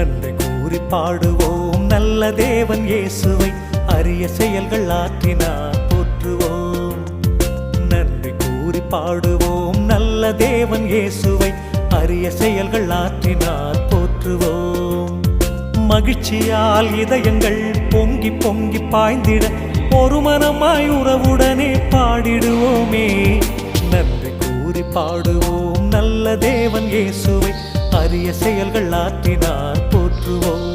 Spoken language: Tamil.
நன்றி கூறி பாடுவோம் நல்ல தேவன் இயேசுவை, அரிய செயல்கள் ஆற்றினார் போற்றுவோம். நன்றி கூறி பாடுவோம் நல்ல தேவன் இயேசுவை, அரிய செயல்கள் ஆற்றினார் போற்றுவோம். மகிழ்ச்சியால் இதயங்கள் பொங்கி பொங்கி பாய்ந்திட ஒரு மனமாய் உறவுடனே பாடிடுவோமே. நன்றி கூறி பாடுவோம் நல்ல தேவன் இயேசுவை, அரிய செயல்கள் ஆற்றினார் போற்றுவோம்.